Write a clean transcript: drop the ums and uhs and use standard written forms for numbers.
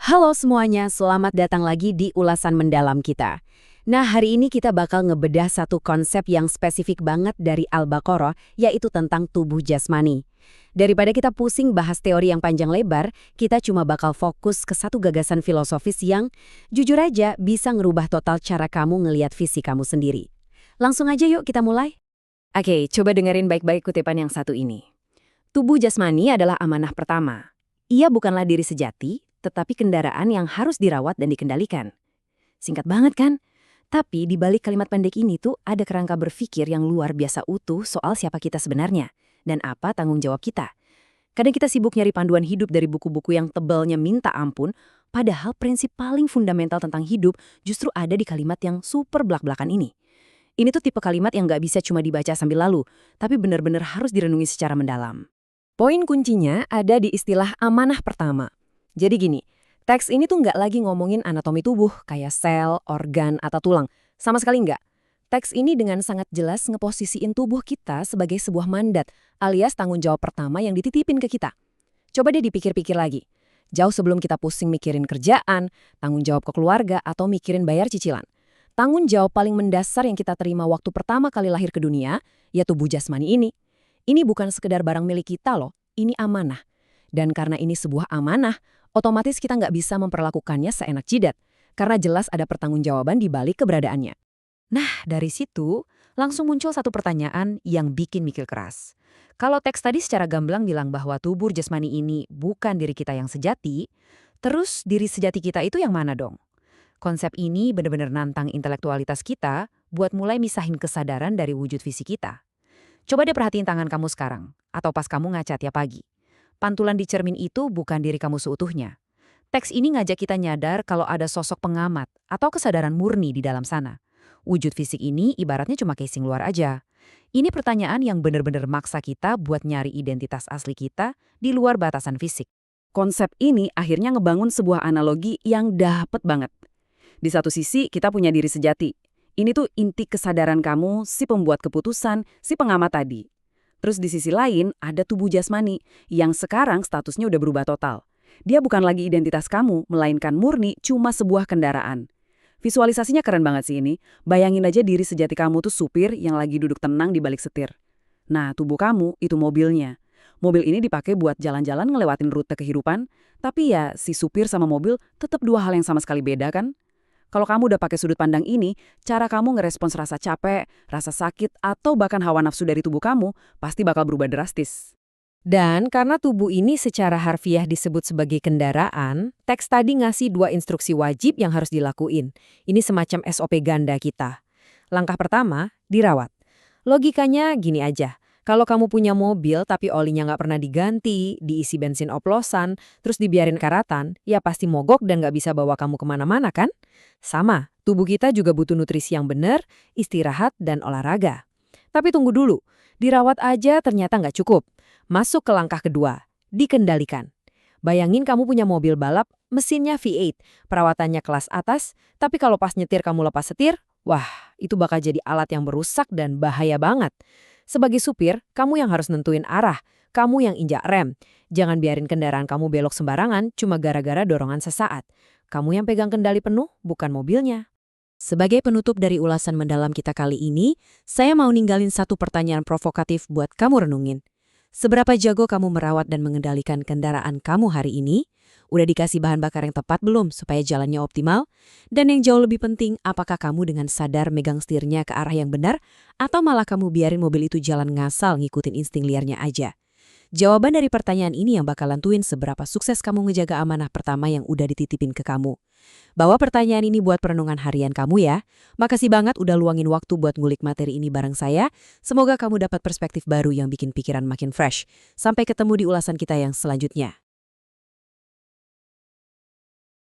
Halo semuanya, selamat datang lagi di ulasan mendalam kita. Nah, hari ini kita bakal ngebedah satu konsep yang spesifik banget dari Al-Baqarah, yaitu tentang tubuh jasmani. Daripada kita pusing bahas teori yang panjang lebar, kita cuma bakal fokus ke satu gagasan filosofis yang, jujur aja, bisa ngerubah total cara kamu ngelihat fisik kamu sendiri. Langsung aja yuk kita mulai. Oke, coba dengerin baik-baik kutipan yang satu ini. Tubuh jasmani adalah amanah pertama. Ia bukanlah diri sejati, tetapi kendaraan yang harus dirawat dan dikendalikan. Singkat banget kan? Tapi di balik kalimat pendek ini tuh ada kerangka berpikir yang luar biasa utuh soal siapa kita sebenarnya dan apa tanggung jawab kita. Kadang kita sibuk nyari panduan hidup dari buku-buku yang tebalnya minta ampun, padahal prinsip paling fundamental tentang hidup justru ada di kalimat yang super blak-blakan ini. Ini tuh tipe kalimat yang nggak bisa cuma dibaca sambil lalu, tapi benar-benar harus direnungi secara mendalam. Poin kuncinya ada di istilah amanah pertama. Jadi gini, teks ini tuh nggak lagi ngomongin anatomi tubuh kayak sel, organ, atau tulang. Sama sekali nggak. Teks ini dengan sangat jelas ngeposisiin tubuh kita sebagai sebuah mandat, alias tanggung jawab pertama yang dititipin ke kita. Coba deh dipikir-pikir lagi. Jauh sebelum kita pusing mikirin kerjaan, tanggung jawab ke keluarga, atau mikirin bayar cicilan. Tanggung jawab paling mendasar yang kita terima waktu pertama kali lahir ke dunia, ya tubuh jasmani ini. Ini bukan sekedar barang milik kita loh, ini amanah. Dan karena ini sebuah amanah, otomatis kita nggak bisa memperlakukannya seenak jidat, karena jelas ada pertanggungjawaban di balik keberadaannya. Nah, dari situ langsung muncul satu pertanyaan yang bikin mikir keras. Kalau teks tadi secara gamblang bilang bahwa tubuh jasmani ini bukan diri kita yang sejati, terus diri sejati kita itu yang mana dong? Konsep ini benar-benar nantang intelektualitas kita buat mulai misahin kesadaran dari wujud fisik kita. Coba deh perhatiin tangan kamu sekarang, atau pas kamu ngaca tiap pagi. Pantulan di cermin itu bukan diri kamu seutuhnya. Teks ini ngajak kita nyadar kalau ada sosok pengamat atau kesadaran murni di dalam sana. Wujud fisik ini ibaratnya cuma casing luar aja. Ini pertanyaan yang benar-benar maksa kita buat nyari identitas asli kita di luar batasan fisik. Konsep ini akhirnya ngebangun sebuah analogi yang dapet banget. Di satu sisi kita punya diri sejati. Ini tuh inti kesadaran kamu, si pembuat keputusan, si pengamat tadi. Terus di sisi lain ada tubuh jasmani yang sekarang statusnya udah berubah total. Dia bukan lagi identitas kamu, melainkan murni cuma sebuah kendaraan. Visualisasinya keren banget sih ini. Bayangin aja diri sejati kamu tuh supir yang lagi duduk tenang di balik setir. Nah, tubuh kamu itu mobilnya. Mobil ini dipakai buat jalan-jalan ngelewatin rute kehidupan, tapi ya si supir sama mobil tetap dua hal yang sama sekali beda kan? Kalau kamu udah pakai sudut pandang ini, cara kamu ngerespons rasa capek, rasa sakit, atau bahkan hawa nafsu dari tubuh kamu pasti bakal berubah drastis. Dan karena tubuh ini secara harfiah disebut sebagai kendaraan, teks tadi ngasih dua instruksi wajib yang harus dilakuin. Ini semacam SOP ganda kita. Langkah pertama, dirawat. Logikanya gini aja. Kalau kamu punya mobil tapi olinya nggak pernah diganti, diisi bensin oplosan, terus dibiarin karatan, ya pasti mogok dan nggak bisa bawa kamu kemana-mana kan? Sama, tubuh kita juga butuh nutrisi yang benar, istirahat, dan olahraga. Tapi tunggu dulu, dirawat aja ternyata nggak cukup. Masuk ke langkah kedua, dikendalikan. Bayangin kamu punya mobil balap, mesinnya V8, perawatannya kelas atas, tapi kalau pas nyetir kamu lepas setir, wah, itu bakal jadi alat yang merusak dan bahaya banget. Sebagai supir, kamu yang harus nentuin arah, kamu yang injak rem. Jangan biarin kendaraan kamu belok sembarangan cuma gara-gara dorongan sesaat. Kamu yang pegang kendali penuh, bukan mobilnya. Sebagai penutup dari ulasan mendalam kita kali ini, saya mau ninggalin satu pertanyaan provokatif buat kamu renungin. Seberapa jago kamu merawat dan mengendalikan kendaraan kamu hari ini? Udah dikasih bahan bakar yang tepat belum supaya jalannya optimal? Dan yang jauh lebih penting, apakah kamu dengan sadar megang setirnya ke arah yang benar? Atau malah kamu biarin mobil itu jalan ngasal ngikutin insting liarnya aja? Jawaban dari pertanyaan ini yang bakal nentuin seberapa sukses kamu ngejaga amanah pertama yang udah dititipin ke kamu. Bawa pertanyaan ini buat perenungan harian kamu ya. Makasih banget udah luangin waktu buat ngulik materi ini bareng saya. Semoga kamu dapat perspektif baru yang bikin pikiran makin fresh. Sampai ketemu di ulasan kita yang selanjutnya.